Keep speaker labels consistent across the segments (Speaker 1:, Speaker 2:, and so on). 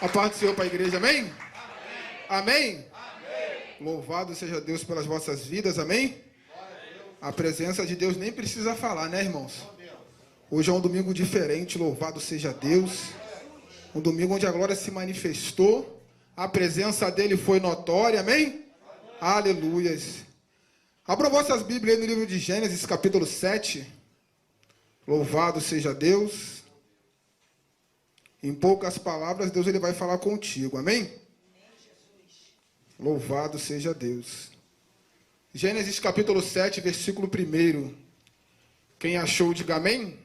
Speaker 1: A paz do Senhor para a igreja, amém? Amém?
Speaker 2: Amém? Amém?
Speaker 1: Louvado seja Deus pelas vossas vidas, amém? A presença de Deus nem precisa falar, né, irmãos? Hoje é um domingo diferente, louvado seja Deus. Um domingo onde a glória se manifestou, a presença dele foi notória, amém? Aleluias. Abram vossas Bíblias no livro de Gênesis, capítulo 7. Louvado seja Deus. Em poucas palavras, Deus ele vai falar contigo, amém? Louvado seja Deus. Gênesis capítulo 7, versículo 1. Quem achou, diga amém.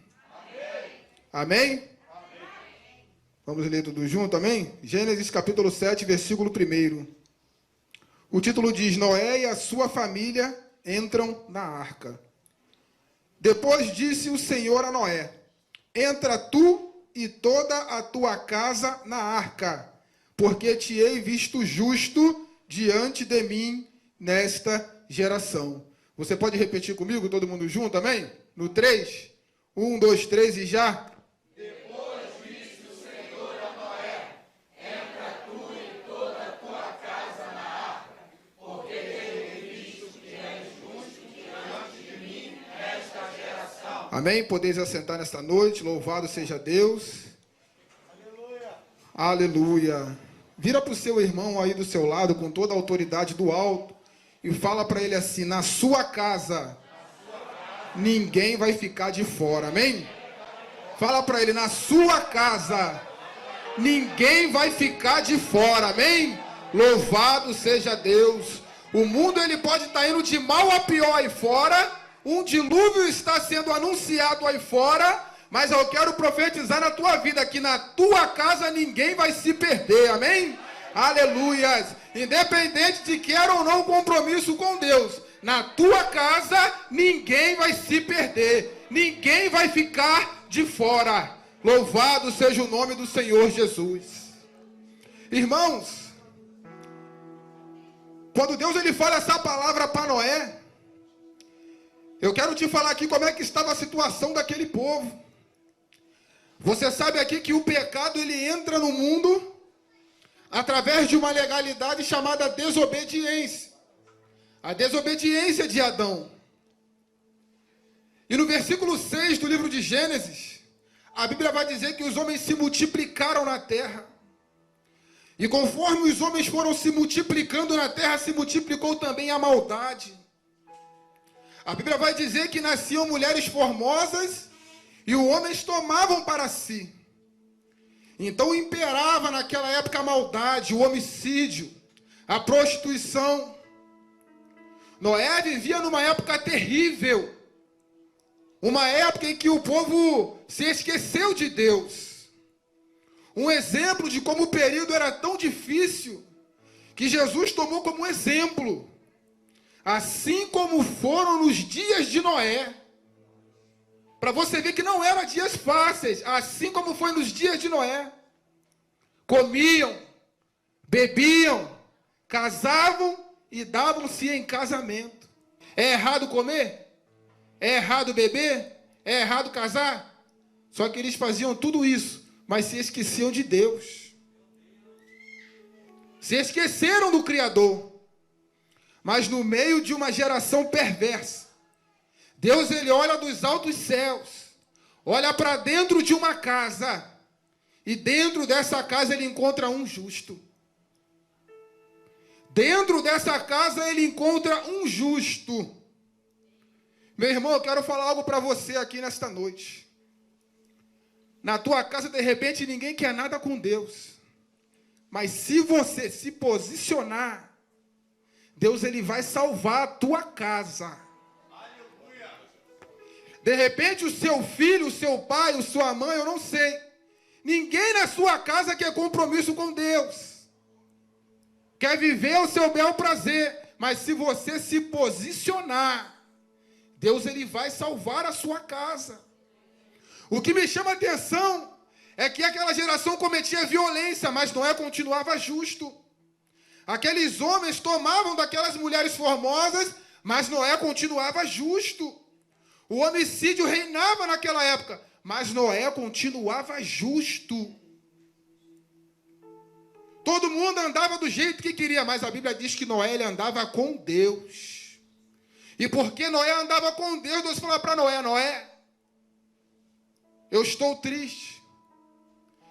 Speaker 1: Amém? Amém? Vamos ler tudo junto, amém? Gênesis capítulo 7, versículo 1. O título diz: Noé e a sua família entram na arca. Depois disse o Senhor a Noé: entra tu e toda a tua casa na arca, porque te hei visto justo diante de mim nesta geração. Você pode repetir comigo, todo mundo junto, amém? No 3, 1, 2, 3 e já.
Speaker 2: Depois disse o Senhor a Noé: entra tu e toda a tua casa na arca, porque tenho visto que és justo diante de mim nesta geração.
Speaker 1: Amém? Podeis assentar nesta noite, louvado seja Deus. Aleluia. Aleluia. Vira para o seu irmão aí do seu lado, com toda a autoridade do alto, e fala para ele assim: na sua casa, ninguém vai ficar de fora, amém? Fala para ele: na sua casa, ninguém vai ficar de fora, amém? Louvado seja Deus. O mundo ele pode estar indo de mal a pior aí fora, um dilúvio está sendo anunciado aí fora, mas eu quero profetizar na tua vida que na tua casa ninguém vai se perder, amém? Aleluias. Independente de quer ou não compromisso com Deus, na tua casa ninguém vai se perder, ninguém vai ficar de fora. Louvado seja o nome do Senhor Jesus. Irmãos, quando Deus ele fala essa palavra para Noé, eu quero te falar aqui como é que estava a situação daquele povo. Você sabe aqui que o pecado ele entra no mundo através de uma legalidade chamada desobediência. A desobediência de Adão. E no versículo 6 do livro de Gênesis, a Bíblia vai dizer que os homens se multiplicaram na terra. E conforme os homens foram se multiplicando na terra, se multiplicou também a maldade. A Bíblia vai dizer que nasciam mulheres formosas e os homens tomavam para si. Então imperava naquela época a maldade, o homicídio, a prostituição. Noé vivia numa época terrível. Uma época em que o povo se esqueceu de Deus. Um exemplo de como o período era tão difícil que Jesus tomou como exemplo. Assim como foram nos dias de Noé. Para você ver que não eram dias fáceis, assim como foi nos dias de Noé. Comiam, bebiam, casavam e davam-se em casamento. É errado comer? É errado beber? É errado casar? Só que eles faziam tudo isso, mas se esqueciam de Deus. Se esqueceram do Criador. Mas no meio de uma geração perversa, Deus ele olha dos altos céus, olha para dentro de uma casa, e dentro dessa casa ele encontra um justo. Dentro dessa casa ele encontra um justo. Meu irmão, eu quero falar algo para você aqui nesta noite. Na tua casa, de repente, ninguém quer nada com Deus. Mas se você se posicionar, Deus ele vai salvar a tua casa. De repente o seu filho, o seu pai, a sua mãe, eu não sei. Ninguém na sua casa quer compromisso com Deus. Quer viver o seu bel prazer. Mas se você se posicionar, Deus ele vai salvar a sua casa. O que me chama a atenção é que aquela geração cometia violência, mas Noé continuava justo. Aqueles homens tomavam daquelas mulheres formosas, mas Noé continuava justo. O homicídio reinava naquela época, mas Noé continuava justo. Todo mundo andava do jeito que queria, mas a Bíblia diz que Noé ele andava com Deus. E porque Noé andava com Deus, Deus falou para Noé: Noé, eu estou triste.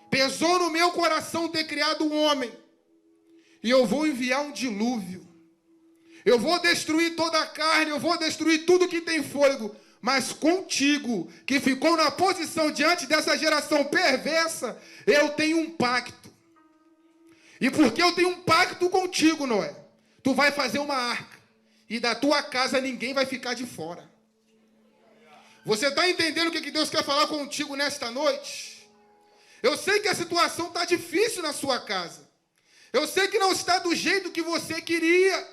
Speaker 1: Pesou no meu coração ter criado um homem. E eu vou enviar um dilúvio. Eu vou destruir toda a carne, eu vou destruir tudo que tem fôlego. Mas contigo, que ficou na posição diante dessa geração perversa, eu tenho um pacto. E porque eu tenho um pacto contigo, Noé, tu vai fazer uma arca. E da tua casa ninguém vai ficar de fora. Você está entendendo o que Deus quer falar contigo nesta noite? Eu sei que a situação está difícil na sua casa. Eu sei que não está do jeito que você queria.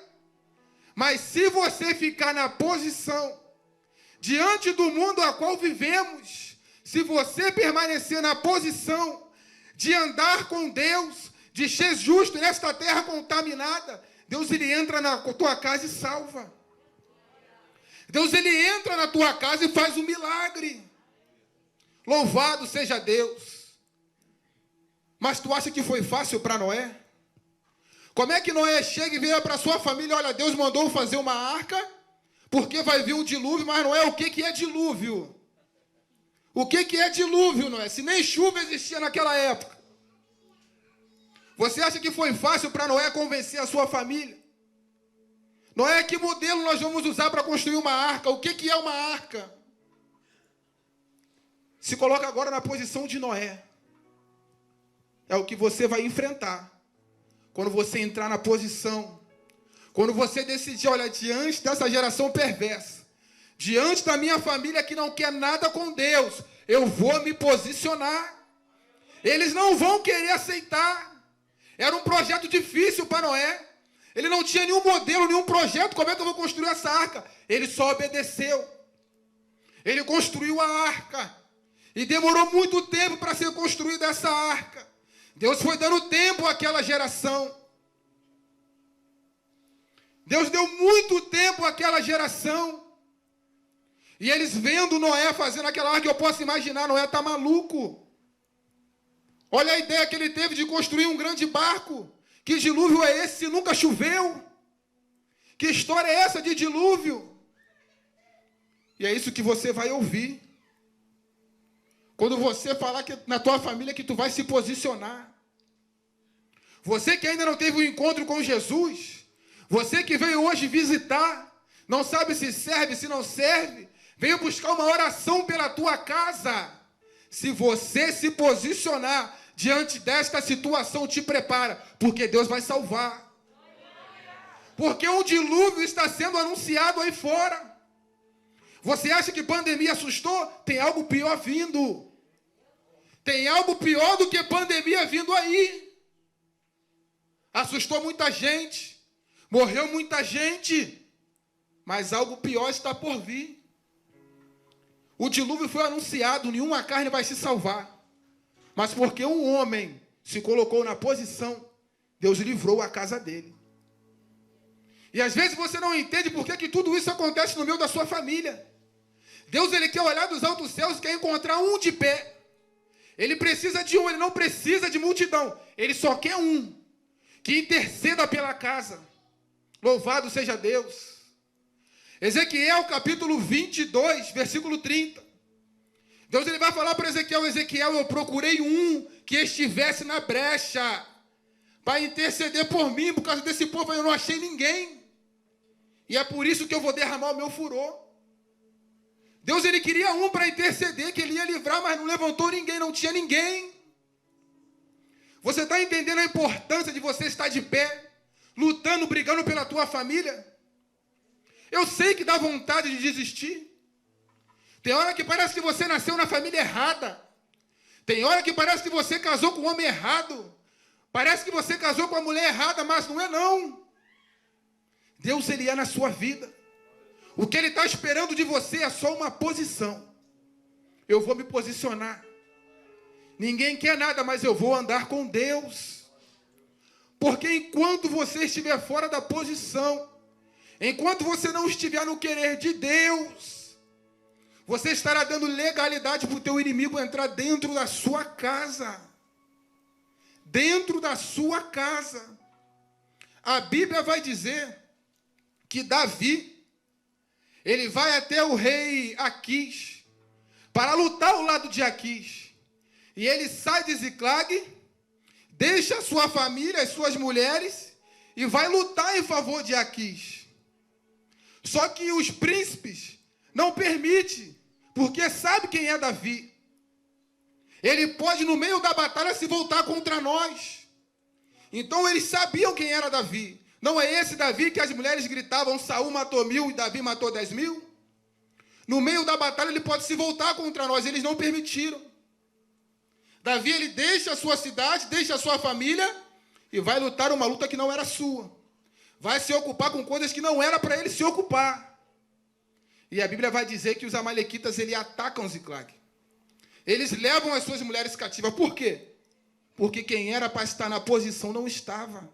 Speaker 1: Mas se você ficar na posição, diante do mundo a qual vivemos, se você permanecer na posição de andar com Deus, de ser justo nesta terra contaminada, Deus ele entra na tua casa e salva. Deus ele entra na tua casa e faz um milagre. Louvado seja Deus. Mas tu acha que foi fácil para Noé? Como é que Noé chega e vira para sua família: olha, Deus mandou fazer uma arca, porque vai vir um dilúvio. Mas Noé, o que é dilúvio? O que é dilúvio, Noé? Se nem chuva existia naquela época. Você acha que foi fácil para Noé convencer a sua família? Noé, que modelo nós vamos usar para construir uma arca? O que é uma arca? Se coloca agora na posição de Noé. É o que você vai enfrentar quando você entrar na posição. Quando você decidir: olha, diante dessa geração perversa, diante da minha família que não quer nada com Deus, eu vou me posicionar. Eles não vão querer aceitar. Era um projeto difícil para Noé. Ele não tinha nenhum modelo, nenhum projeto. Como é que eu vou construir essa arca? Ele só obedeceu. Ele construiu a arca. E demorou muito tempo para ser construída essa arca. Deus foi dando tempo àquela geração. Deus deu muito tempo àquela geração. E eles vendo Noé fazendo aquela arca, eu posso imaginar, Noé está maluco. Olha a ideia que ele teve de construir um grande barco. Que dilúvio é esse se nunca choveu? Que história é essa de dilúvio? E é isso que você vai ouvir. Quando você falar que na tua família que tu vai se posicionar. Você que ainda não teve um encontro com Jesus. Você que veio hoje visitar. Não sabe se serve, se não serve. Veio buscar uma oração pela tua casa. Se você se posicionar diante desta situação, te prepara, porque Deus vai salvar. Porque um dilúvio está sendo anunciado aí fora. Você acha que pandemia assustou? Tem algo pior vindo. Tem algo pior do que pandemia vindo aí. Assustou muita gente. Morreu muita gente. Mas algo pior está por vir. O dilúvio foi anunciado, nenhuma carne vai se salvar. Mas porque um homem se colocou na posição, Deus livrou a casa dele. E às vezes você não entende por que tudo isso acontece no meio da sua família. Deus ele quer olhar dos altos céus e quer encontrar um de pé. Ele precisa de um, ele não precisa de multidão. Ele só quer um que interceda pela casa. Louvado seja Deus. Ezequiel capítulo 22, versículo 30. Deus ele vai falar para Ezequiel: Ezequiel, eu procurei um que estivesse na brecha para interceder por mim. Por causa desse povo eu não achei ninguém. E é por isso que eu vou derramar o meu furor. Deus ele queria um para interceder, que ele ia livrar, mas não levantou ninguém, não tinha ninguém. Você está entendendo a importância de você estar de pé, lutando, brigando pela tua família? Eu sei que dá vontade de desistir. Tem hora que parece que você nasceu na família errada. Tem hora que parece que você casou com o homem errado. Parece que você casou com a mulher errada, mas não é não. Deus ele é na sua vida. O que ele está esperando de você é só uma posição. Eu vou me posicionar. Ninguém quer nada, mas eu vou andar com Deus. Porque enquanto você estiver fora da posição, enquanto você não estiver no querer de Deus, você estará dando legalidade para o teu inimigo entrar dentro da sua casa. dentro da sua casa. A Bíblia vai dizer que Davi, ele vai até o rei Aquis para lutar ao lado de Aquis. E ele sai de Ziclag, deixa a sua família, as suas mulheres, e vai lutar em favor de Aquis. Só que os príncipes não permitem, porque sabe quem é Davi. Ele pode, no meio da batalha, se voltar contra nós. Então eles sabiam quem era Davi. Não é esse Davi que as mulheres gritavam, Saul matou 1000 e Davi matou 10.000? No meio da batalha ele pode se voltar contra nós. Eles não permitiram. Davi, ele deixa a sua cidade, deixa a sua família e vai lutar uma luta que não era sua. Vai se ocupar com coisas que não era para ele se ocupar. E a Bíblia vai dizer que os amalequitas, eles atacam Ziclag. Eles levam as suas mulheres cativas. Por quê? Porque quem era para estar na posição não estava.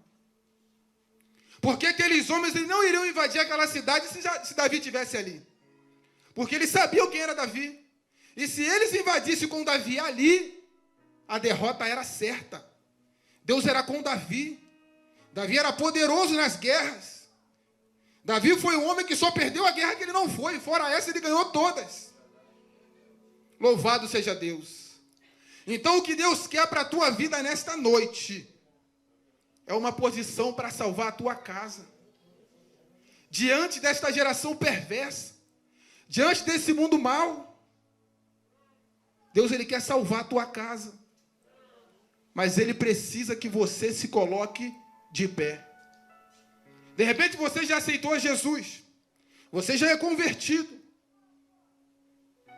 Speaker 1: Porque aqueles homens, eles não iriam invadir aquela cidade se Davi estivesse ali. Porque eles sabiam quem era Davi. E se eles invadissem com Davi ali, a derrota era certa. Deus era com Davi. Davi era poderoso nas guerras. Davi foi um homem que só perdeu a guerra que ele não foi. Fora essa, ele ganhou todas. Louvado seja Deus. Então, o que Deus quer para a tua vida nesta noite é uma posição para salvar a tua casa. Diante desta geração perversa, diante desse mundo mau, Deus, ele quer salvar a tua casa. Mas ele precisa que você se coloque de pé. De repente você já aceitou Jesus. Você já é convertido.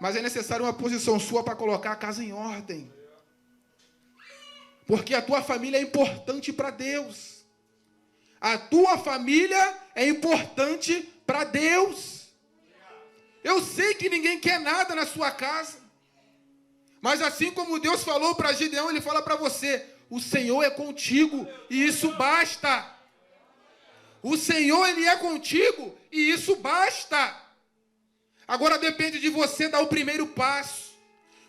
Speaker 1: Mas é necessário uma posição sua para colocar a casa em ordem. Porque a tua família é importante para Deus. A tua família é importante para Deus. Eu sei que ninguém quer nada na sua casa. Mas assim como Deus falou para Gideão, ele fala para você, o Senhor é contigo e isso basta. O Senhor, ele é contigo e isso basta. Agora depende de você dar o primeiro passo.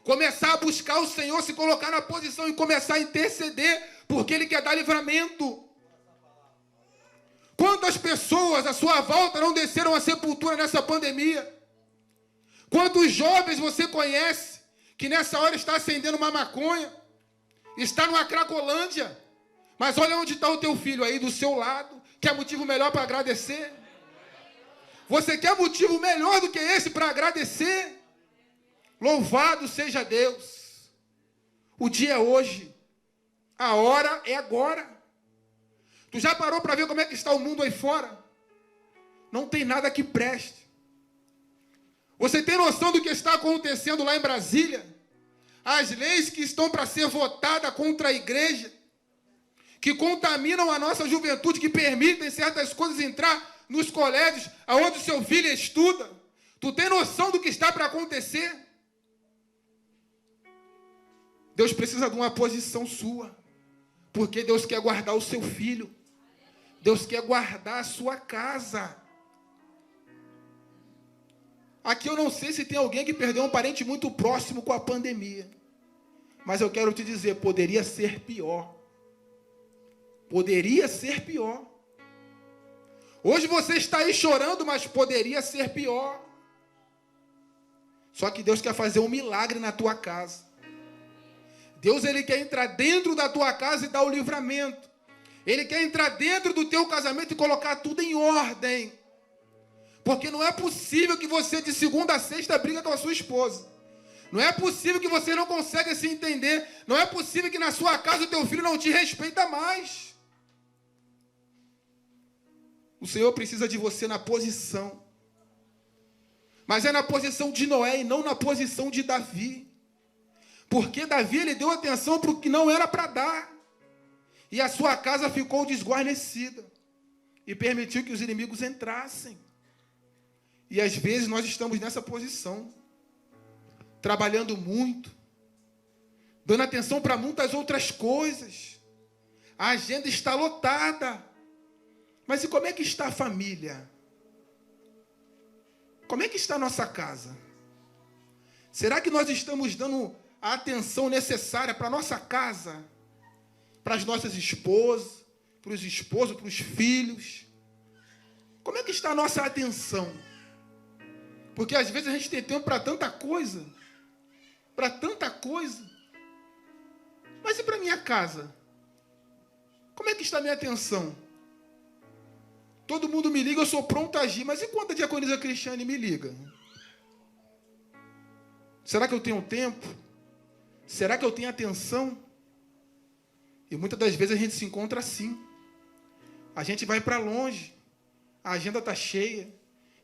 Speaker 1: Começar a buscar o Senhor, se colocar na posição e começar a interceder, porque ele quer dar livramento. Quantas pessoas à sua volta não desceram à sepultura nessa pandemia? Quantos jovens você conhece que nessa hora está acendendo uma maconha, está numa cracolândia, mas olha onde está o teu filho aí do seu lado, quer motivo melhor para agradecer? Você quer motivo melhor do que esse para agradecer? Louvado seja Deus. O dia é hoje, a hora é agora. Tu já parou para ver como é que está o mundo aí fora? Não tem nada que preste. Você tem noção do que está acontecendo lá em Brasília? As leis que estão para ser votadas contra a igreja, que contaminam a nossa juventude, que permitem certas coisas entrar nos colégios aonde o seu filho estuda. Tu tem noção do que está para acontecer? Deus precisa de uma posição sua, porque Deus quer guardar o seu filho. Deus quer guardar a sua casa. Aqui eu não sei se tem alguém que perdeu um parente muito próximo com a pandemia. Mas eu quero te dizer, poderia ser pior. Poderia ser pior. Hoje você está aí chorando, mas poderia ser pior. Só que Deus quer fazer um milagre na tua casa. Deus, ele quer entrar dentro da tua casa e dar o livramento. Ele quer entrar dentro do teu casamento e colocar tudo em ordem. Porque não é possível que você de segunda a sexta briga com a sua esposa. Não é possível que você não consiga se entender. Não é possível que na sua casa o teu filho não te respeita mais. O Senhor precisa de você na posição. Mas é na posição de Noé e não na posição de Davi. Porque Davi, ele deu atenção para o que não era para dar. E a sua casa ficou desguarnecida. E permitiu que os inimigos entrassem. E às vezes nós estamos nessa posição. Trabalhando muito. Dando atenção para muitas outras coisas. A agenda está lotada. Mas e como é que está a família? Como é que está a nossa casa? Será que nós estamos dando a atenção necessária para a nossa casa? para as nossas esposas, para os esposos, para os filhos? Como é que está a nossa atenção? Porque às vezes a gente tem tempo para tanta coisa. Para tanta coisa. Mas e para minha casa? Como é que está a minha atenção? Todo mundo me liga, eu sou pronto a agir. Mas e quando a diaconisa Cristiane me liga? Será que eu tenho tempo? Será que eu tenho atenção? E muitas das vezes a gente se encontra assim. A gente vai para longe. A agenda está cheia.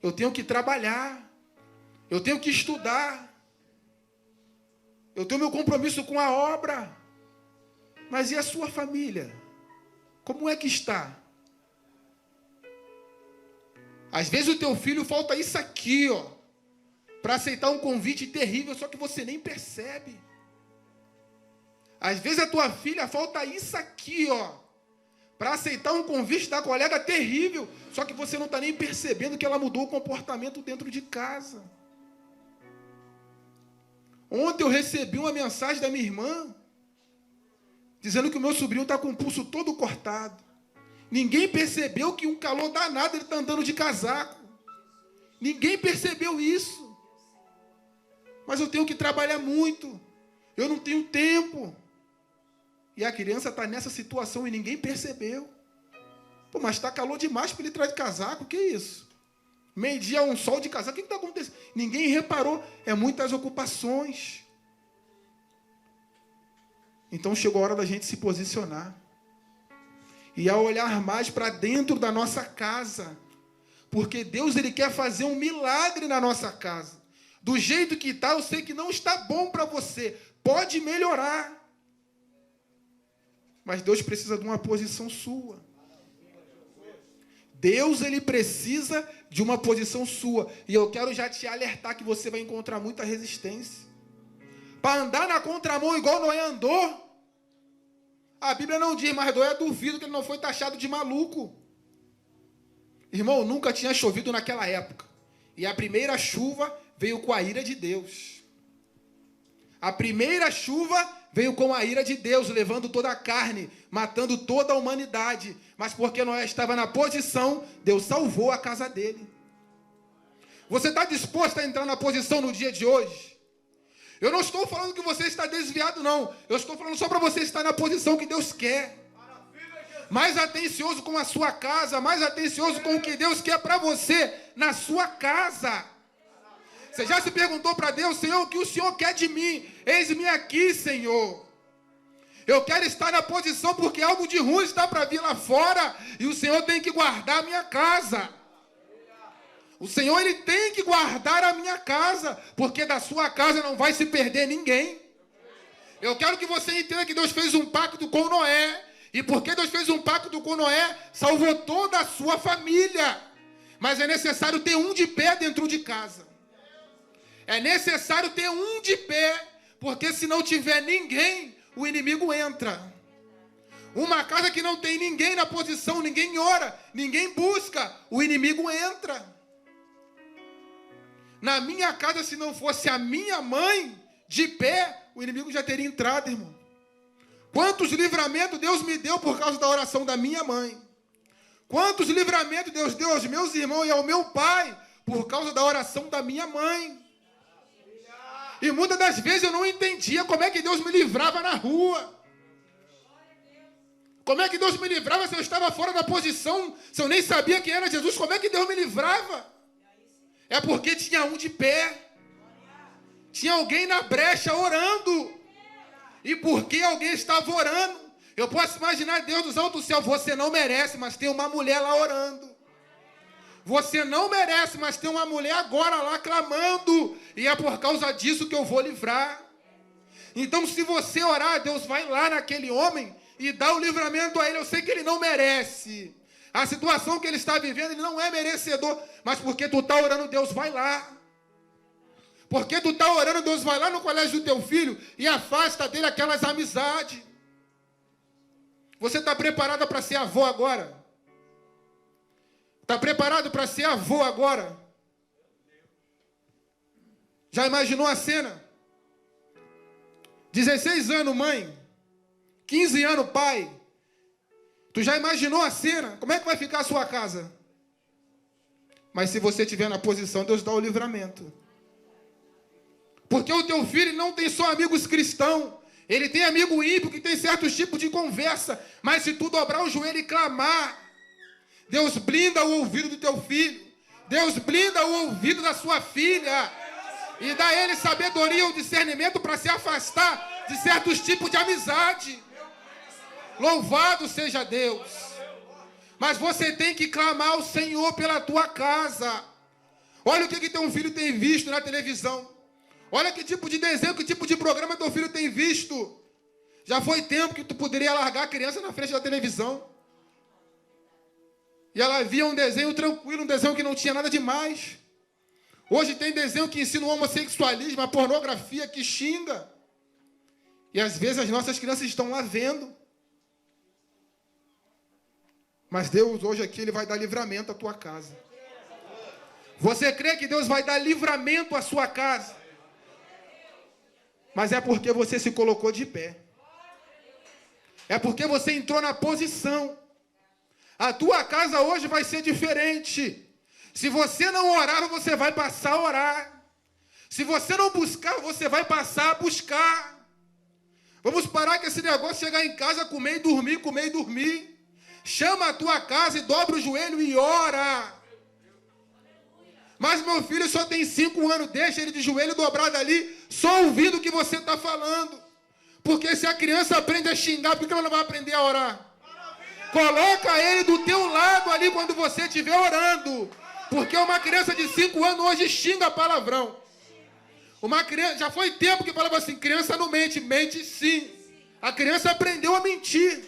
Speaker 1: Eu tenho que trabalhar. Eu tenho que estudar. Eu tenho meu compromisso com a obra. Mas e a sua família? Como é que está? Às vezes o teu filho falta isso aqui, ó, para aceitar um convite terrível, só que você nem percebe. Às vezes a tua filha falta isso aqui, ó, para aceitar um convite da colega terrível, só que você não está nem percebendo que ela mudou o comportamento dentro de casa. Ontem eu recebi uma mensagem da minha irmã, dizendo que o meu sobrinho está com o pulso todo cortado. Ninguém percebeu que um calor danado ele está andando de casaco. Ninguém percebeu isso. Mas eu tenho que trabalhar muito. Eu não tenho tempo. E a criança está nessa situação e ninguém percebeu. Pô, mas está calor demais para ele entrar de casaco. O que é isso? Meio-dia, um sol de casaco. O que está acontecendo? Ninguém reparou. É muitas ocupações. Então chegou a hora da gente se posicionar. E a olhar mais para dentro da nossa casa. Porque Deus ele quer fazer um milagre na nossa casa. Do jeito que está, eu sei que não está bom para você. Pode melhorar. Mas Deus precisa de uma posição sua. Deus ele precisa de uma posição sua. E eu quero já te alertar que você vai encontrar muita resistência. Para andar na contramão igual Noé andou. A Bíblia não diz, mas Noé duvido que ele não foi taxado de maluco. Irmão, nunca tinha chovido naquela época. E a primeira chuva veio com a ira de Deus. A primeira chuva veio com a ira de Deus, levando toda a carne, matando toda a humanidade. Mas porque Noé estava na posição, Deus salvou a casa dele. Você está disposto a entrar na posição no dia de hoje? Eu não estou falando que você está desviado, não. Eu estou falando só para você estar na posição que Deus quer. Mais atencioso com a sua casa, mais atencioso com o que Deus quer para você na sua casa. Você já se perguntou para Deus, Senhor, o que o Senhor quer de mim? Eis-me aqui, Senhor. Eu quero estar na posição porque algo de ruim está para vir lá fora e o Senhor tem que guardar a minha casa. O Senhor ele tem que guardar a minha casa, porque da sua casa não vai se perder ninguém. Eu quero que você entenda que Deus fez um pacto com Noé. E porque Deus fez um pacto com Noé, salvou toda a sua família. Mas é necessário ter um de pé dentro de casa. É necessário ter um de pé, porque se não tiver ninguém, o inimigo entra. Uma casa que não tem ninguém na posição, ninguém ora, ninguém busca, o inimigo entra. Na minha casa, se não fosse a minha mãe de pé, o inimigo já teria entrado, irmão. Quantos livramentos Deus me deu por causa da oração da minha mãe? Quantos livramentos Deus deu aos meus irmãos e ao meu pai por causa da oração da minha mãe? E muitas das vezes eu não entendia como é que Deus me livrava na rua. Como é que Deus me livrava se eu estava fora da posição, se eu nem sabia quem era Jesus? Como é que Deus me livrava? É porque tinha um de pé. Tinha alguém na brecha orando. E porque alguém estava orando, eu posso imaginar Deus dos altos céus. Você não merece, mas tem uma mulher lá orando. Você não merece, mas tem uma mulher agora lá clamando. E é por causa disso que eu vou livrar. Então se você orar, Deus vai lá naquele homem e dá o livramento a ele. Eu sei que ele não merece. A situação que ele está vivendo, ele não é merecedor. Mas porque tu está orando, Deus vai lá. Porque tu está orando, Deus vai lá no colégio do teu filho e afasta dele aquelas amizades. Você está preparada para ser avó agora? Está preparado para ser avô agora? Já imaginou a cena? 16 anos, mãe. 15 anos, pai. Tu já imaginou a cena? Como é que vai ficar a sua casa? Mas se você estiver na posição, Deus dá o livramento. Porque o teu filho não tem só amigos cristãos. Ele tem amigo ímpio que tem certos tipos de conversa. Mas se tu dobrar o joelho e clamar, Deus blinda o ouvido do teu filho. Deus blinda o ouvido da sua filha. E dá a ele sabedoria ou discernimento para se afastar de certos tipos de amizade. Louvado seja Deus. Mas você tem que clamar ao Senhor pela tua casa. Olha o que teu filho tem visto na televisão. Olha que tipo de desenho, que tipo de programa teu filho tem visto. Já foi tempo que tu poderia largar a criança na frente da televisão. E ela via um desenho tranquilo, um desenho que não tinha nada demais. Hoje tem desenho que ensina o homossexualismo, a pornografia, que xinga. E às vezes as nossas crianças estão lá vendo. Mas Deus hoje aqui, Ele vai dar livramento à tua casa. Você crê que Deus vai dar livramento à sua casa? Mas é porque você se colocou de pé. É porque você entrou na posição. A tua casa hoje vai ser diferente. Se você não orar, você vai passar a orar. Se você não buscar, você vai passar a buscar. Vamos parar com esse negócio de chegar em casa, comer e dormir, comer e dormir. Chama a tua casa e dobra o joelho e ora. Mas meu filho só tem 5 anos, deixa ele de joelho dobrado ali, só ouvindo o que você está falando. Porque se a criança aprende a xingar, por que ela não vai aprender a orar? Coloca ele do teu lado ali quando você estiver orando. Porque uma criança de 5 anos hoje xinga palavrão. Uma criança, já foi tempo que falava assim, criança não mente, mente sim. A criança aprendeu a mentir.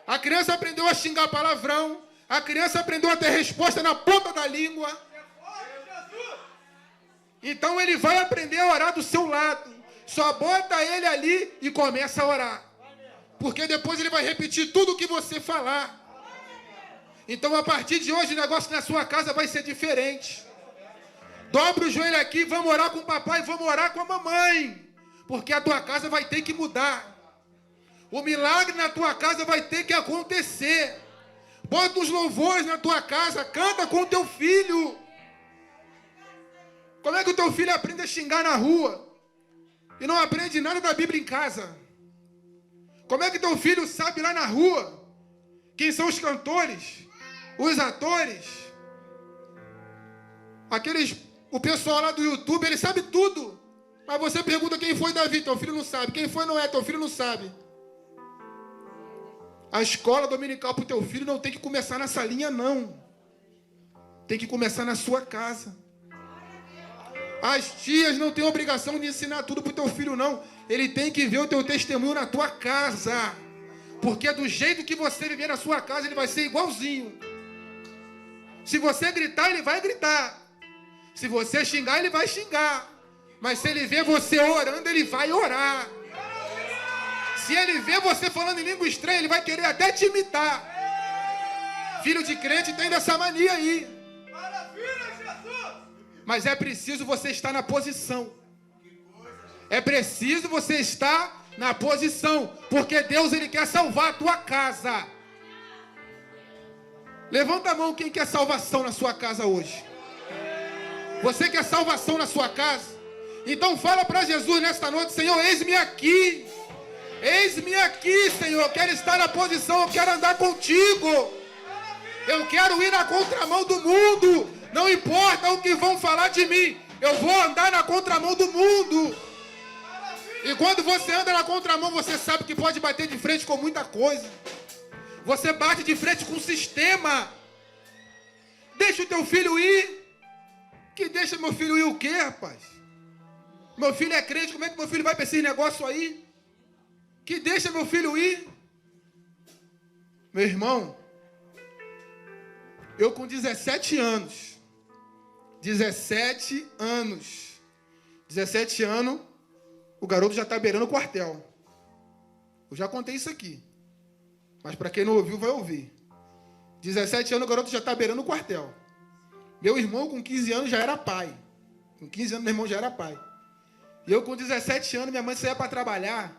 Speaker 1: A criança aprendeu a xingar palavrão. A criança aprendeu a ter resposta na ponta da língua. Então ele vai aprender a orar do seu lado. Só bota ele ali e começa a orar. Porque depois ele vai repetir tudo o que você falar. Então a partir de hoje o negócio na sua casa vai ser diferente. Dobra o joelho aqui, vamos orar com o papai, vamos orar com a mamãe. Porque a tua casa vai ter que mudar. O milagre na tua casa vai ter que acontecer. Bota os louvores na tua casa, canta com o teu filho. Como é que o teu filho aprende a xingar na rua e não aprende nada da Bíblia em casa? Como é que teu filho sabe lá na rua quem são os cantores, os atores, o pessoal lá do YouTube, ele sabe tudo. Mas você pergunta quem foi Davi, teu filho não sabe. Quem foi Noé, teu filho não sabe. A escola dominical para o teu filho não tem que começar nessa linha, não. Tem que começar na sua casa. As tias não têm obrigação de ensinar tudo para o teu filho, não. Ele tem que ver o teu testemunho na tua casa. Porque do jeito que você viver na sua casa, ele vai ser igualzinho. Se você gritar, ele vai gritar. Se você xingar, ele vai xingar. Mas se ele ver você orando, ele vai orar. Se ele ver você falando em língua estranha, ele vai querer até te imitar. Filho de crente tem dessa mania aí. Mas é preciso você estar na posição. É preciso você estar na posição. Porque Deus, Ele quer salvar a tua casa. Levanta a mão quem quer salvação na sua casa hoje. Você quer salvação na sua casa? Então fala para Jesus nesta noite, Senhor, eis-me aqui. Eis-me aqui, Senhor. Eu quero estar na posição, eu quero andar contigo. Eu quero ir na contramão do mundo. Não importa o que vão falar de mim. Eu vou andar na contramão do mundo. E quando você anda na contramão, você sabe que pode bater de frente com muita coisa. Você bate de frente com o sistema. Deixa o teu filho ir. Que deixa meu filho ir o quê, rapaz? Meu filho é crente, como é que meu filho vai para esse negócio aí? Que deixa meu filho ir. Meu irmão, eu com 17 anos, 17 anos, o garoto já está beirando o quartel. Eu já contei isso aqui. Mas para quem não ouviu, vai ouvir. 17 anos, o garoto já está beirando o quartel. Meu irmão, com 15 anos, já era pai. Com 15 anos, meu irmão já era pai. E eu, com 17 anos, minha mãe saía para trabalhar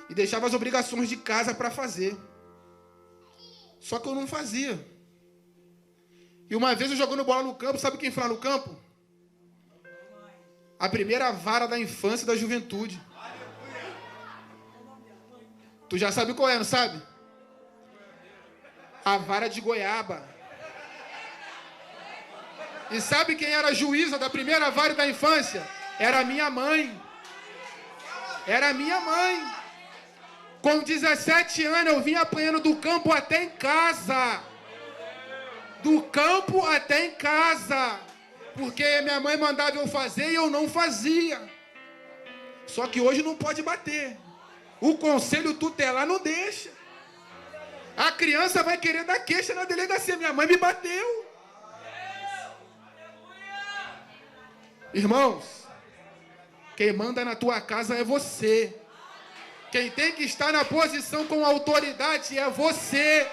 Speaker 1: e deixava as obrigações de casa para fazer. Só que eu não fazia. E uma vez eu jogando bola no campo, sabe quem foi lá no campo? A primeira vara da infância e da juventude. Tu já sabe qual é, não sabe? A vara de goiaba. E sabe quem era a juíza da primeira vara da infância? Era a minha mãe. Era a minha mãe. Com 17 anos eu vim apanhando do campo até em casa. Do campo até em casa. Porque minha mãe mandava eu fazer e eu não fazia. Só que hoje não pode bater. O conselho tutelar não deixa. A criança vai querer dar queixa na delegacia. Minha mãe me bateu. Irmãos, quem manda na tua casa é você. Quem tem que estar na posição com autoridade é você.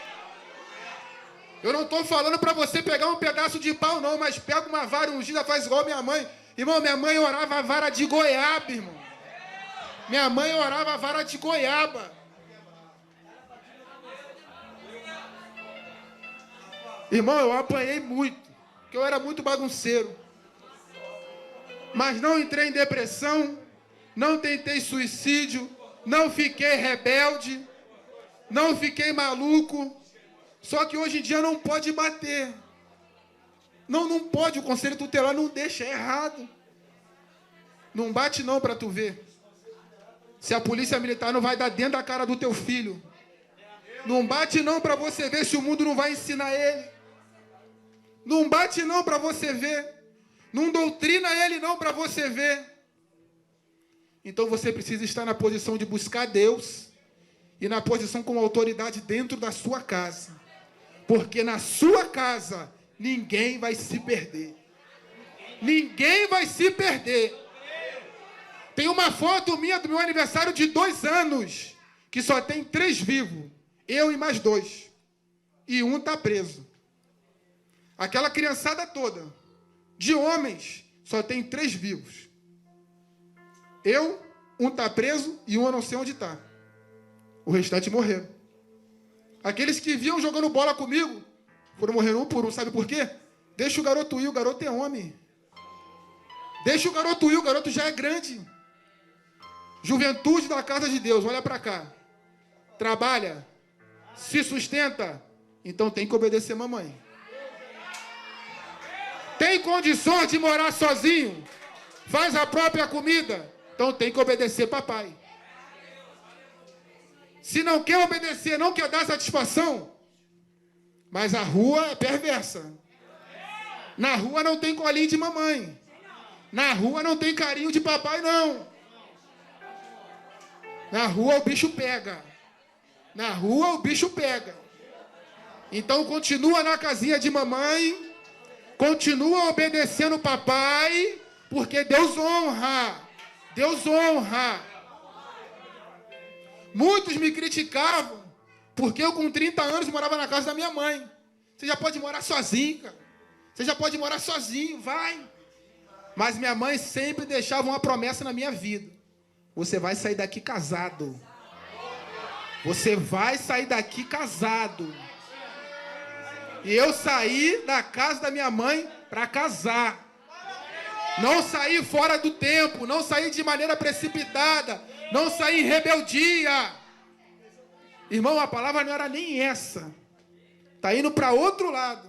Speaker 1: Eu não estou falando para você pegar um pedaço de pau, não, mas pega uma vara ungida, faz igual minha mãe. Irmão, minha mãe orava a vara de goiaba, irmão. Minha mãe orava a vara de goiaba. Irmão, eu apanhei muito, porque eu era muito bagunceiro. Mas não entrei em depressão, não tentei suicídio, não fiquei rebelde, não fiquei maluco. Só que hoje em dia não pode bater. Não pode, o conselho tutelar não deixa, é errado. Não bate não para tu ver. Se a polícia militar não vai dar dentro da cara do teu filho. Não bate não para você ver se o mundo não vai ensinar ele. Não bate não para você ver. Não doutrina ele não para você ver. Então você precisa estar na posição de buscar Deus e na posição com autoridade dentro da sua casa. Porque na sua casa ninguém vai se perder. Ninguém vai se perder. Tem uma foto minha do meu aniversário de 2 anos, que só tem 3 vivos. Eu e mais 2. E um está preso. Aquela criançada toda, de homens, só tem 3 vivos. Eu, um está preso e um eu não sei onde está. O restante morreram. Aqueles que vinham jogando bola comigo, foram morrendo um por um. Sabe por quê? Deixa o garoto ir, o garoto é homem. Deixa o garoto ir, o garoto já é grande. Juventude da casa de Deus, olha para cá. Trabalha, se sustenta, então tem que obedecer mamãe. Tem condições de morar sozinho, faz a própria comida, então tem que obedecer papai. Se não quer obedecer, não quer dar satisfação, mas a rua é perversa. Na rua não tem colinho de mamãe. Na rua não tem carinho de papai, não. Na rua o bicho pega. Na rua o bicho pega. Então continua na casinha de mamãe, continua obedecendo papai, porque Deus honra. Deus honra. Muitos me criticavam, porque eu com 30 anos morava na casa da minha mãe. Você já pode morar sozinho, cara. Você já pode morar sozinho, vai. Mas minha mãe sempre deixava uma promessa na minha vida. Você vai sair daqui casado. Você vai sair daqui casado. E eu saí da casa da minha mãe para casar. Não saí fora do tempo, não saí de maneira precipitada, não saí em rebeldia. Irmão, a palavra não era nem essa. Está indo para outro lado.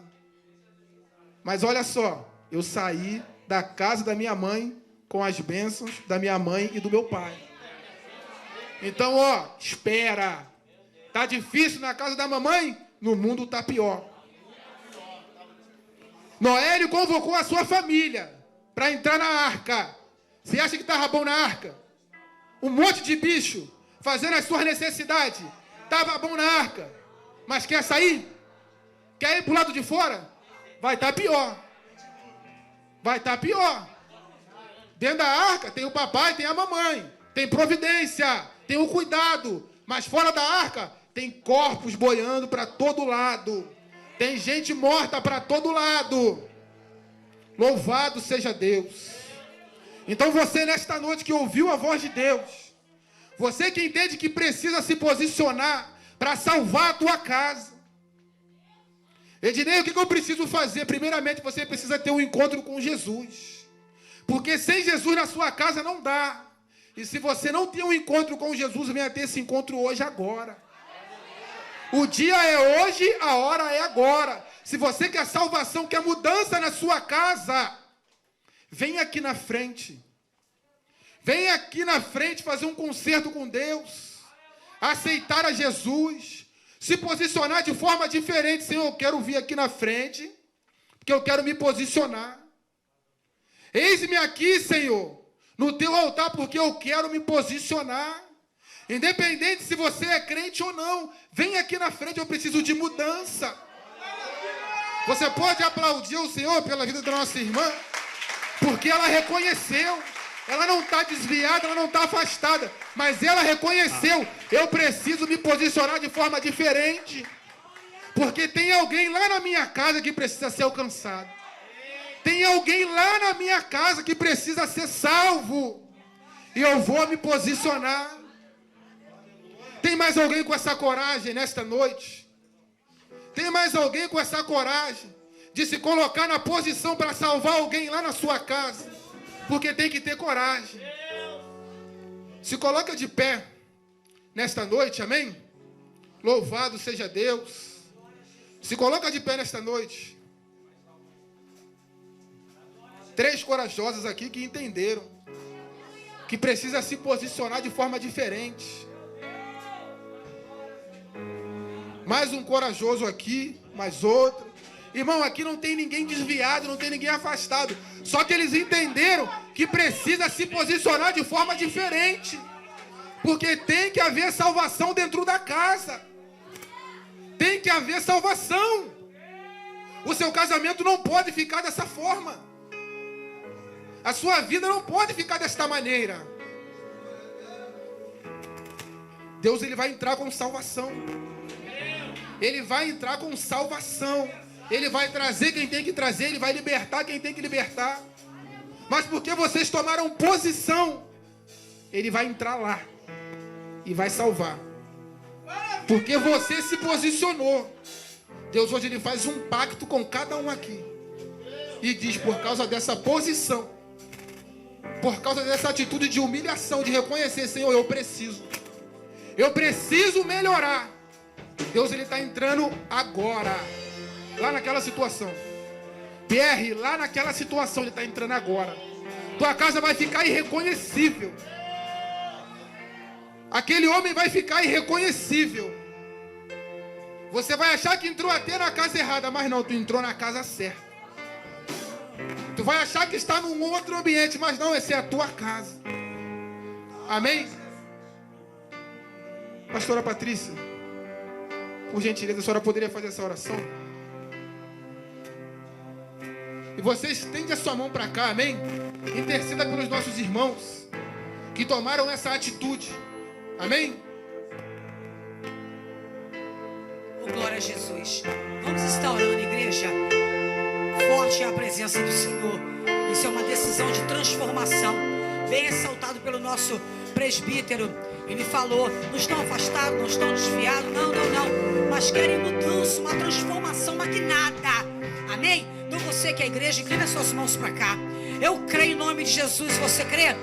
Speaker 1: Mas olha só, eu saí da casa da minha mãe com as bênçãos da minha mãe e do meu pai. Então, ó, espera. Tá difícil na casa da mamãe? No mundo tá pior. Noélio convocou a sua família para entrar na arca. Você acha que estava bom na arca? Um monte de bicho fazendo as suas necessidades. Estava bom na arca. Mas quer sair? Quer ir para o lado de fora? Vai estar pior. Vai estar pior. Dentro da arca tem o papai, tem a mamãe. Tem providência, tem o cuidado. Mas fora da arca tem corpos boiando para todo lado. Tem gente morta para todo lado. Louvado seja Deus. Então você nesta noite que ouviu a voz de Deus, você que entende que precisa se posicionar para salvar a tua casa, Ednei, o que eu preciso fazer? Primeiramente, você precisa ter um encontro com Jesus. Porque sem Jesus na sua casa não dá. E se você não tem um encontro com Jesus, venha ter esse encontro hoje, agora. O dia é hoje, a hora é agora. Se você quer salvação, quer mudança na sua casa, vem aqui na frente. Vem aqui na frente fazer um concerto com Deus. Aceitar a Jesus. Se posicionar de forma diferente. Senhor, eu quero vir aqui na frente, porque eu quero me posicionar. Eis-me aqui, Senhor, no teu altar, porque eu quero me posicionar. Independente se você é crente ou não, vem aqui na frente, eu preciso de mudança. Você pode aplaudir o Senhor pela vida da nossa irmã, porque ela reconheceu. Ela não está desviada, ela não está afastada, mas ela reconheceu. Eu preciso me posicionar de forma diferente, porque tem alguém lá na minha casa que precisa ser alcançado. Tem alguém lá na minha casa que precisa ser salvo. E eu vou me posicionar. Tem mais alguém com essa coragem nesta noite? Tem mais alguém com essa coragem de se colocar na posição para salvar alguém lá na sua casa? Porque tem que ter coragem. Se coloca de pé nesta noite, amém? Louvado seja Deus. Se coloca de pé nesta noite. 3 corajosos aqui que entenderam que precisa se posicionar de forma diferente. Mais um corajoso aqui, mais outro. Irmão, aqui não tem ninguém desviado, não tem ninguém afastado. Só que eles entenderam que precisa se posicionar de forma diferente. Porque tem que haver salvação dentro da casa. Tem que haver salvação. O seu casamento não pode ficar dessa forma. A sua vida não pode ficar desta maneira. Deus, ele vai entrar com salvação. Ele vai entrar com salvação. Ele vai trazer quem tem que trazer. Ele vai libertar quem tem que libertar. Mas porque vocês tomaram posição, ele vai entrar lá e vai salvar. Porque você se posicionou. Deus hoje ele faz um pacto com cada um aqui. E diz, por causa dessa posição, por causa dessa atitude de humilhação, de reconhecer, Senhor, eu preciso melhorar. Deus ele está entrando agora, lá naquela situação. Pierre, lá naquela situação ele está entrando agora. Tua casa vai ficar irreconhecível. Aquele homem vai ficar irreconhecível. Você vai achar que entrou até na casa errada, mas não, tu entrou na casa certa. Tu vai achar que está num outro ambiente, mas não, essa é a tua casa. Amém? Pastora Patrícia, por gentileza, a senhora poderia fazer essa oração? E você estende a sua mão para cá, amém? Interceda pelos nossos irmãos que tomaram essa atitude. Amém?
Speaker 3: Oh, glória a Jesus. Vamos estar orando, igreja. Forte é a presença do Senhor. Isso é uma decisão de transformação. Bem ressaltado pelo nosso presbítero. Ele falou, não estão afastados, não estão desviados. Não. Mas querem mudança, uma transformação maquinada. Amém? Então você que é a igreja, inclina suas mãos para cá. Eu creio em nome de Jesus. Você crê?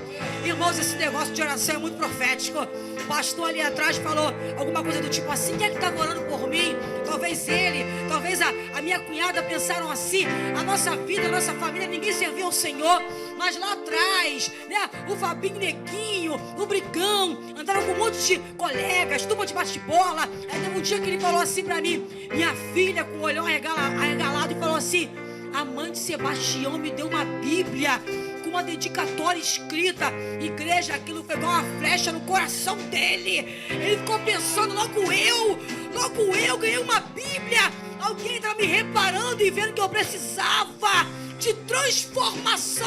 Speaker 3: Irmãos, esse negócio de oração é muito profético. O pastor ali atrás falou alguma coisa do tipo assim: quem é que estava orando por mim? Talvez ele, talvez a minha cunhada pensaram assim. A nossa vida, a nossa família, ninguém serviu ao Senhor. Mas lá atrás, né, o Fabinho Neguinho, o Brigão, andaram com um monte de colegas, turma de bate-bola. Aí teve um dia que ele falou assim pra mim, minha filha com o olhão arregalado, e falou assim: a mãe de Sebastião me deu uma Bíblia com uma dedicatória escrita. Igreja, aquilo pegou uma flecha no coração dele. Ele ficou pensando, logo eu ganhei uma Bíblia. Alguém está me reparando e vendo que eu precisava de transformação.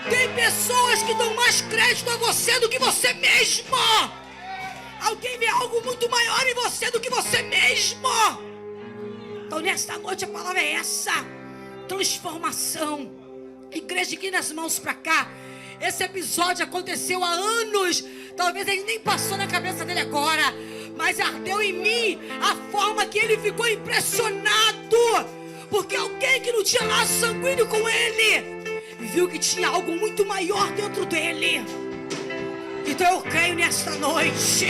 Speaker 3: Tem pessoas que dão mais crédito a você do que você mesmo. Alguém vê algo muito maior em você do que você mesmo. Então nesta noite a palavra é essa: transformação. Igreja, aqui nas mãos para cá. Esse episódio aconteceu há anos. Talvez ele nem passou na cabeça dele agora, mas ardeu em mim a forma que ele ficou impressionado, porque alguém que não tinha laço sanguíneo com ele viu que tinha algo muito maior dentro dele. Então eu creio nesta noite,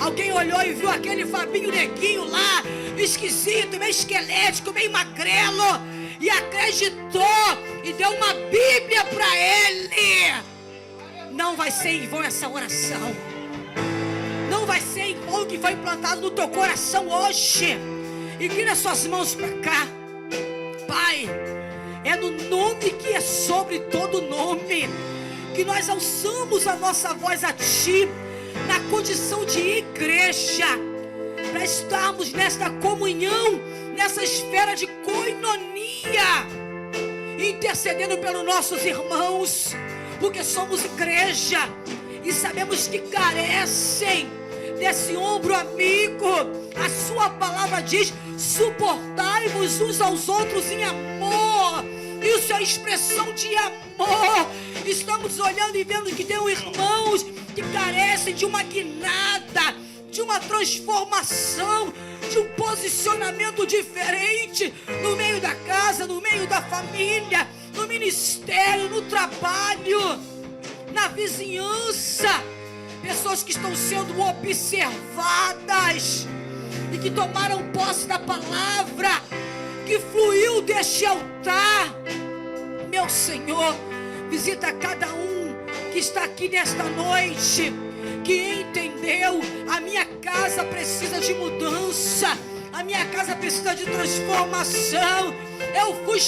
Speaker 3: alguém olhou e viu aquele Fabinho neguinho lá, esquisito, meio esquelético, meio magrelo, e acreditou e deu uma Bíblia para ele. Não vai ser em vão essa oração. Não vai ser em vão que foi implantado no teu coração hoje. Inclina suas mãos para cá. Pai, é no nome que é sobre todo nome que nós alçamos a nossa voz a Ti, na condição de igreja, para estarmos nesta comunhão, nessa esfera de coinonia, intercedendo pelos nossos irmãos, porque somos igreja e sabemos que carecem desse ombro amigo. A sua palavra diz: suportai-vos uns aos outros em amor. Isso é expressão de amor. Estamos olhando e vendo que tem irmãos que carecem de uma guinada, de uma transformação, de um posicionamento diferente no meio da casa, no meio da família, no ministério, no trabalho, na vizinhança. Pessoas que estão sendo observadas e que tomaram posse da palavra que fluiu deste altar. Meu Senhor, visita cada um que está aqui nesta noite, que entendeu: a minha casa precisa de mudança, a minha casa precisa de transformação. Eu fui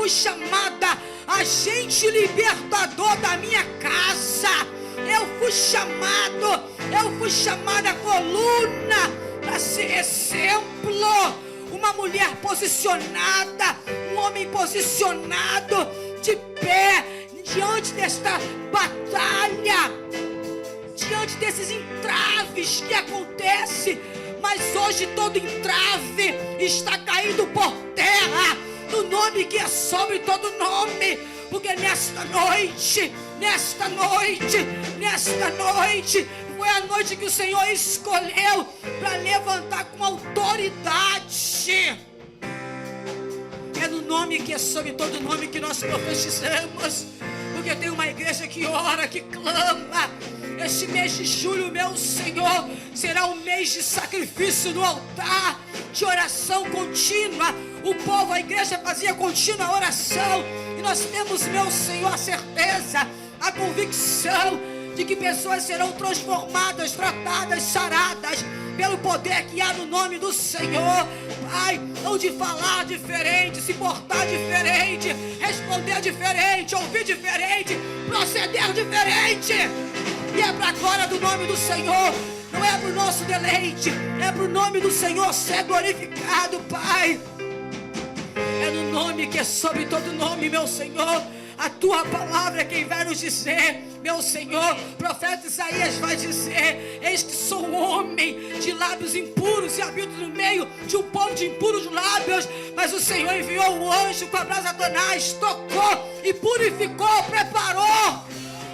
Speaker 3: chamada agente libertador da minha casa. Eu fui chamada coluna para ser exemplo. Uma mulher posicionada, um homem posicionado, de pé, diante desta batalha, diante desses entraves que acontecem. Mas hoje todo entrave está caindo por terra, no nome que é sobre todo nome. Porque nesta noite foi a noite que o Senhor escolheu para levantar com autoridade. É no nome que é sobre todo nome que nós profetizamos. Porque tem uma igreja que ora, que clama. Este mês de julho, meu Senhor, será um mês de sacrifício no altar, de oração contínua. O povo, a igreja fazia contínua oração. E nós temos, meu Senhor, a certeza, a convicção de que pessoas serão transformadas, tratadas, saradas pelo poder que há no nome do Senhor. Pai, não de falar diferente, se portar diferente, responder diferente, ouvir diferente, proceder diferente. E é para a glória do nome do Senhor. Não é para o nosso deleite, é para o nome do Senhor ser glorificado, Pai. É no nome que é sobre todo nome, meu Senhor. A tua palavra é quem vai nos dizer, meu Senhor. O profeta Isaías vai dizer: eis que sou um homem de lábios impuros e habito no meio de um povo de impuros lábios. Mas o Senhor enviou um anjo com a brasa tonais, tocou e purificou, preparou.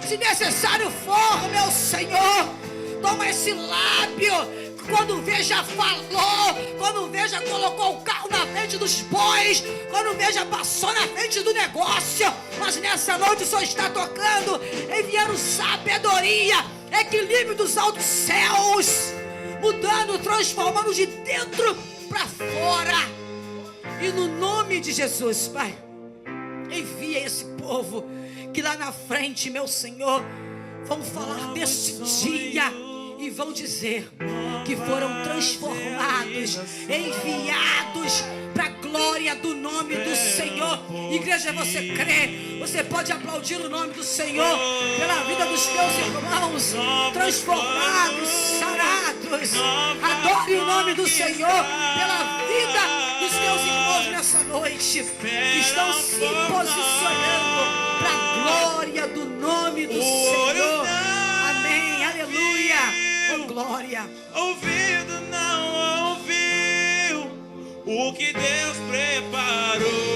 Speaker 3: Se necessário for, meu Senhor, toma esse lábio. Quando veja falou, quando veja colocou o carro na frente dos bois, quando veja passou na frente do negócio. Mas nessa noite o Senhor está tocando, enviando sabedoria, equilíbrio dos altos céus, mudando, transformando de dentro para fora. E no nome de Jesus, Pai, envia esse povo que lá na frente, meu Senhor, vão falar deste dia e vão dizer que foram transformados, enviados para a glória do nome do Senhor. Igreja, você crê? Você pode aplaudir o nome do Senhor pela vida dos teus irmãos transformados, sarados. Adore o nome do Senhor pela vida dos teus irmãos nessa noite, que estão se posicionando para a glória do nome do Senhor. Amém, aleluia. Oh, glória.
Speaker 2: Ouvido não ouviu o que Deus preparou.